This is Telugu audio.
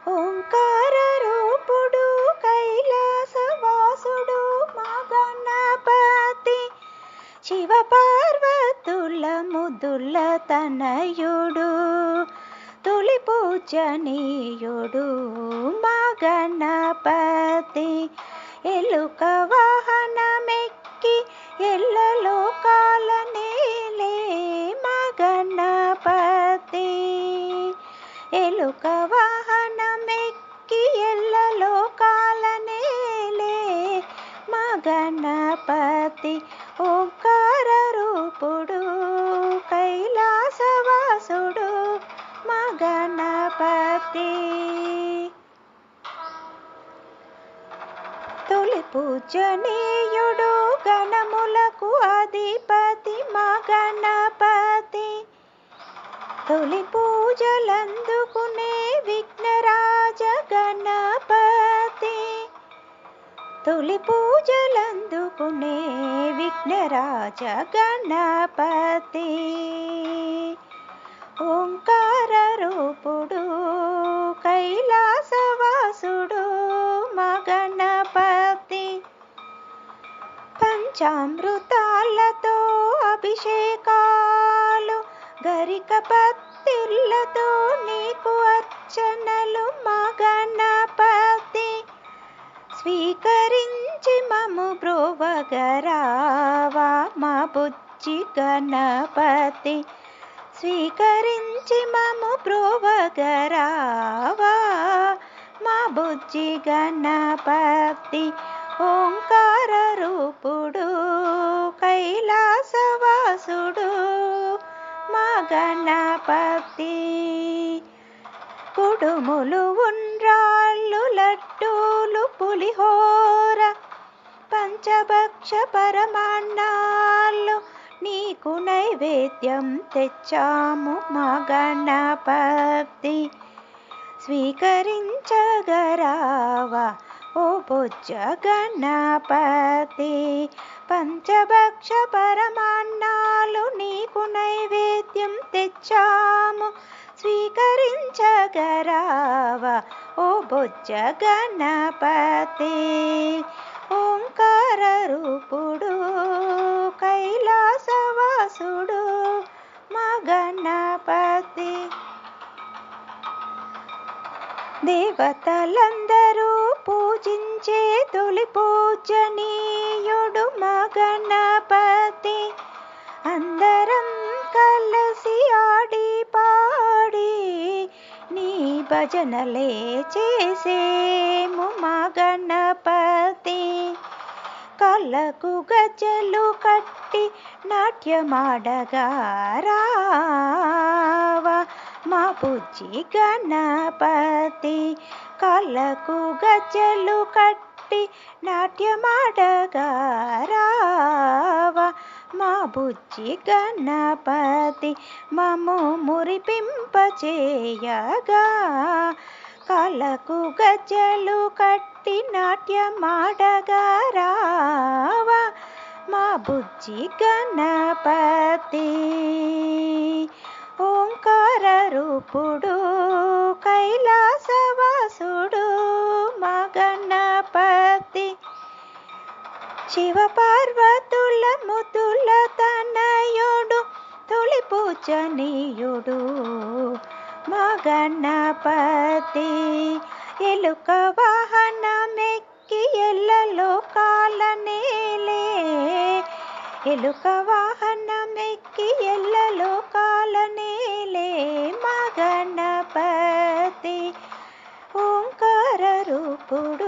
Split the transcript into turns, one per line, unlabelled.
ఓంకార రూపుడు కైలాసవాసుడు మా గణపతి, శివ పార్వతుల ముద్దుల తనయుడు, తొలి పూజనీయుడు మా గణపతి. ఎలుక వాహనమెక్కి ఎల్ల లోకాల నేలే మా గణపతి, ఎలుక వాహనమెక్కి ఎల్ల లోకాల నేలే మా గణపతి. ఓంకార రూపుడు కైలాసవాసుడు మా గణపతి, తొలి పూజనీయుడు గణములకు అధిపతి మా గణపతి, తొలి పూజలందుకునే విఘ్నరాజ గణపతి, తొలి పూజలందుకునే విఘ్నరాజ గణపతి. ఓంకార రూపుడు కైలాసవాసుడు మా గణపతి, పంచామృతాలతో అభిషేకాలు గరిక పత్తిళ్లతో నీకు అర్చనలు మా గణపతి, స్వీకరించి మము బ్రోవగరావా మా బుజ్జి గణపతి, స్వీకరించి మము బ్రోవగరావా మా బుజ్జి గణపతి. ఓంకార రూపుడు కైలాసవాసుడు మా గణపతి, కుడుములు ఉండ్రాళ్ళు లడ్డూలు పులిహోర పంచభక్ష పరమాన్నాళ్ళు నీకు నైవేద్యం తెచ్చాము మా గణపతి, స్వీకరించగరావా ఓ బుజ్జ గణపతి, పంచభక్ష పరమాన్నాలు నీకు నైవేద్యం తెచ్చాము, స్వీకరించగరావా ఓ బుజ్జ గణపతి. ఓంకార రూపుడు కైలాసవాసుడు మా గణపతి, దేవతలందరూ పూజించే తొలి పూజనీయుడు మా గణపతి, అందరం కలిసి ఆడి పాడి నీ భజనలే చేసేము మా గణపతి, కళ్ళకు గజ్జలు కట్టి నాట్యమాడగా రావా మా బుజ్జి గణపతి, కళ్ళకు గజ్జలు కట్టి నాట్యమాడగా రావా మా బుజ్జి గణపతి, మము మురిపింపచేయగా, కళ్ళకు గజ్జలు కట్టి నాట్యమాడగా రావా మా బుజ్జి గణపతి. ఓంకార రూపుడు కైలాసవాసుడు మా గణపతి, శివ పార్వతుల ముద్దుల తనయుడు, తొలి పూజనీయుడు మా గణపతి, ఎలుక వాహనమెక్కి ఎల్ల లోకాల నేలే, ఎలుక వాహనమెక్కి ఎల్ల లోకాల నేలే మా గణపతి. ఓంకార రూపుడు